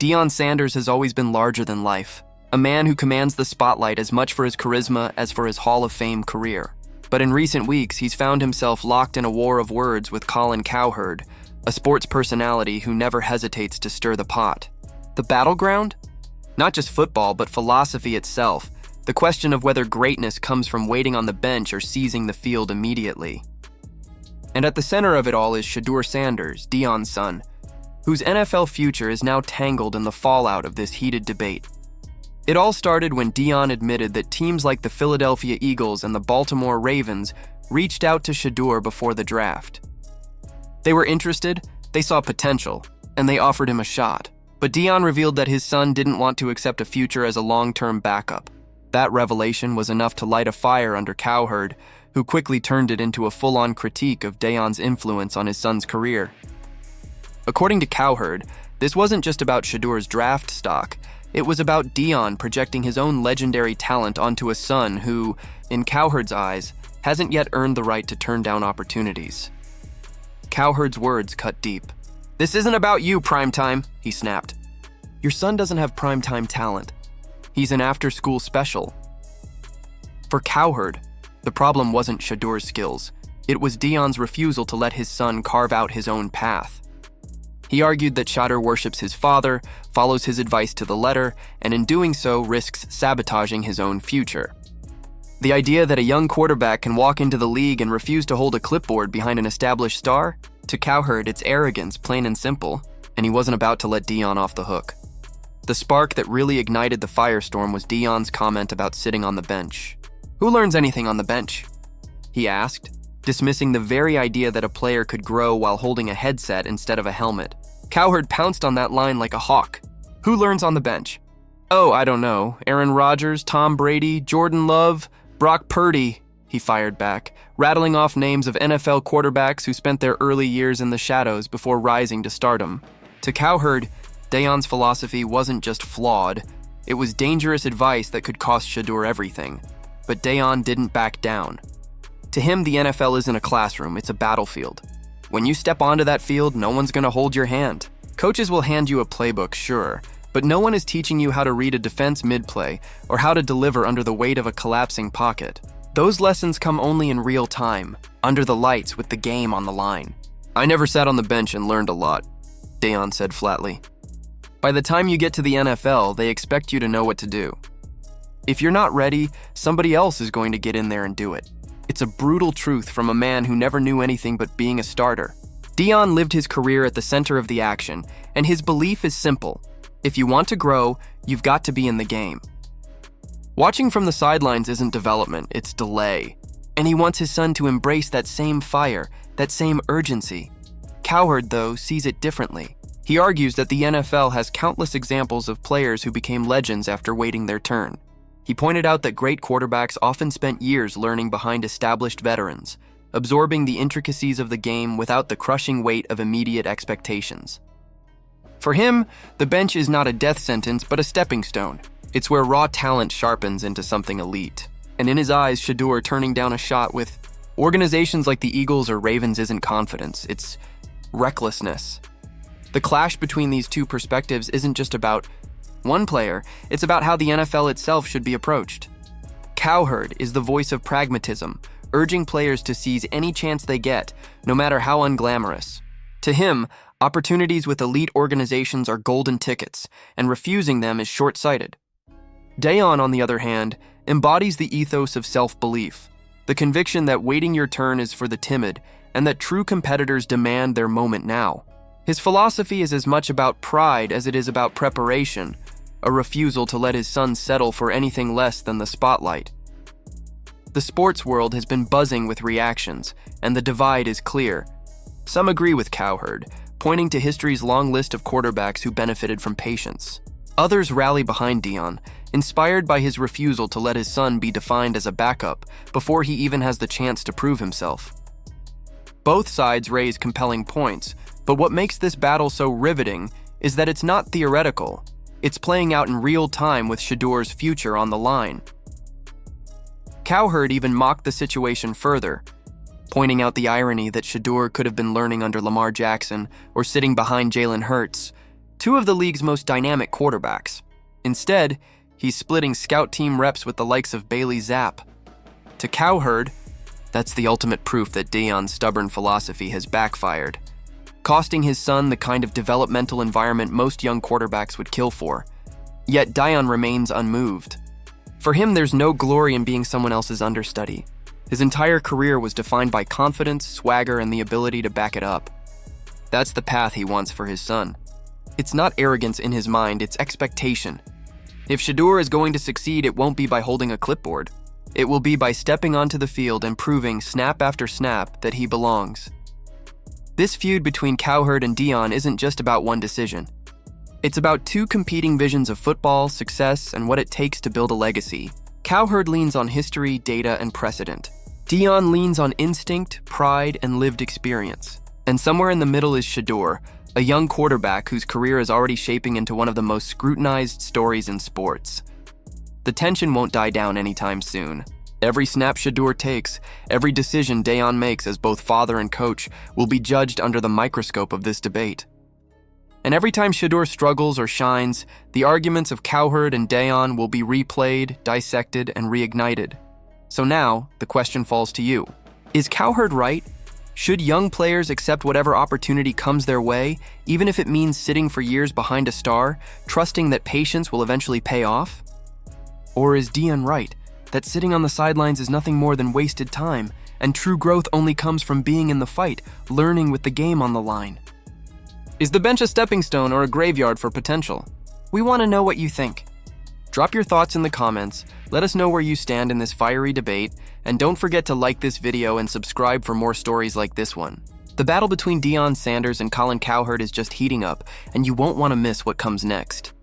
Deion Sanders has always been larger than life, a man who commands the spotlight as much for his charisma as for his Hall of Fame career. But in recent weeks, he's found himself locked in a war of words with Colin Cowherd, a sports personality who never hesitates to stir the pot. The battleground? Not just football, but philosophy itself. The question of whether greatness comes from waiting on the bench or seizing the field immediately. And at the center of it all is Shadur Sanders, Deion's son, whose NFL future is now tangled in the fallout of this heated debate. It all started when Deion admitted that teams like the Philadelphia Eagles and the Baltimore Ravens reached out to Shedeur before the draft. They were interested, they saw potential, and they offered him a shot. But Deion revealed that his son didn't want to accept a future as a long-term backup. That revelation was enough to light a fire under Cowherd, who quickly turned it into a full-on critique of Deion's influence on his son's career. According to Cowherd, this wasn't just about Shadeur's draft stock. It was about Deion projecting his own legendary talent onto a son who, in Cowherd's eyes, hasn't yet earned the right to turn down opportunities. Cowherd's words cut deep. "This isn't about you, primetime," he snapped. "Your son doesn't have primetime talent. He's an after-school special." For Cowherd, the problem wasn't Shadeur's skills. It was Deion's refusal to let his son carve out his own path. He argued that Shadur worships his father, follows his advice to the letter, and in doing so risks sabotaging his own future. The idea that a young quarterback can walk into the league and refuse to hold a clipboard behind an established star? To Cowherd, it's arrogance, plain and simple, and he wasn't about to let Deion off the hook. The spark that really ignited the firestorm was Deion's comment about sitting on the bench. "Who learns anything on the bench?" he asked, dismissing the very idea that a player could grow while holding a headset instead of a helmet. Cowherd pounced on that line like a hawk. "Who learns on the bench?" "Oh, I don't know. Aaron Rodgers, Tom Brady, Jordan Love, Brock Purdy," he fired back, rattling off names of NFL quarterbacks who spent their early years in the shadows before rising to stardom. To Cowherd, Deion's philosophy wasn't just flawed, it was dangerous advice that could cost Shadur everything. But Deion didn't back down. To him, the NFL isn't a classroom, it's a battlefield. When you step onto that field, no one's going to hold your hand. Coaches will hand you a playbook, sure, but no one is teaching you how to read a defense mid-play or how to deliver under the weight of a collapsing pocket. Those lessons come only in real time, under the lights with the game on the line. "I never sat on the bench and learned a lot," Deion said flatly. "By the time you get to the NFL, they expect you to know what to do. If you're not ready, somebody else is going to get in there and do it." It's a brutal truth from a man who never knew anything but being a starter. Deion lived his career at the center of the action, and his belief is simple. If you want to grow, you've got to be in the game. Watching from the sidelines isn't development, it's delay. And he wants his son to embrace that same fire, that same urgency. Cowherd, though, sees it differently. He argues that the NFL has countless examples of players who became legends after waiting their turn. He pointed out that great quarterbacks often spent years learning behind established veterans, absorbing the intricacies of the game without the crushing weight of immediate expectations. For him, the bench is not a death sentence, but a stepping stone. It's where raw talent sharpens into something elite. And in his eyes, Shadur turning down a shot with organizations like the Eagles or Ravens isn't confidence, it's recklessness. The clash between these two perspectives isn't just about one player, it's about how the NFL itself should be approached. Cowherd is the voice of pragmatism, urging players to seize any chance they get, no matter how unglamorous. To him, opportunities with elite organizations are golden tickets, and refusing them is short-sighted. Deion, on the other hand, embodies the ethos of self-belief, the conviction that waiting your turn is for the timid, and that true competitors demand their moment now. His philosophy is as much about pride as it is about preparation, a refusal to let his son settle for anything less than the spotlight. The sports world has been buzzing with reactions, and the divide is clear. Some agree with Cowherd, pointing to history's long list of quarterbacks who benefited from patience. Others rally behind Deion, inspired by his refusal to let his son be defined as a backup before he even has the chance to prove himself. Both sides raise compelling points, but what makes this battle so riveting is that it's not theoretical. It's playing out in real time with Shadur's future on the line. Cowherd even mocked the situation further, pointing out the irony that Shadur could have been learning under Lamar Jackson or sitting behind Jalen Hurts, two of the league's most dynamic quarterbacks. Instead, he's splitting scout team reps with the likes of Bailey Zapp. To Cowherd, that's the ultimate proof that Deion's stubborn philosophy has backfired, costing his son the kind of developmental environment most young quarterbacks would kill for. Yet Deion remains unmoved. For him, there's no glory in being someone else's understudy. His entire career was defined by confidence, swagger, and the ability to back it up. That's the path he wants for his son. It's not arrogance in his mind, it's expectation. If Shedeur is going to succeed, it won't be by holding a clipboard. It will be by stepping onto the field and proving, snap after snap, that he belongs. This feud between Cowherd and Deion isn't just about one decision. It's about two competing visions of football, success, and what it takes to build a legacy. Cowherd leans on history, data, and precedent. Deion leans on instinct, pride, and lived experience. And somewhere in the middle is Shedeur, a young quarterback whose career is already shaping into one of the most scrutinized stories in sports. The tension won't die down anytime soon. Every snap Shedeur takes, every decision Deion makes as both father and coach will be judged under the microscope of this debate. And every time Shedeur struggles or shines, the arguments of Cowherd and Deion will be replayed, dissected, and reignited. So now, the question falls to you. Is Cowherd right? Should young players accept whatever opportunity comes their way, even if it means sitting for years behind a star, trusting that patience will eventually pay off? Or is Deion right, that sitting on the sidelines is nothing more than wasted time, and true growth only comes from being in the fight, learning with the game on the line? Is the bench a stepping stone or a graveyard for potential? We want to know what you think. Drop your thoughts in the comments, let us know where you stand in this fiery debate, and don't forget to like this video and subscribe for more stories like this one. The battle between Shadur Sanders and Colin Cowherd is just heating up, and you won't want to miss what comes next.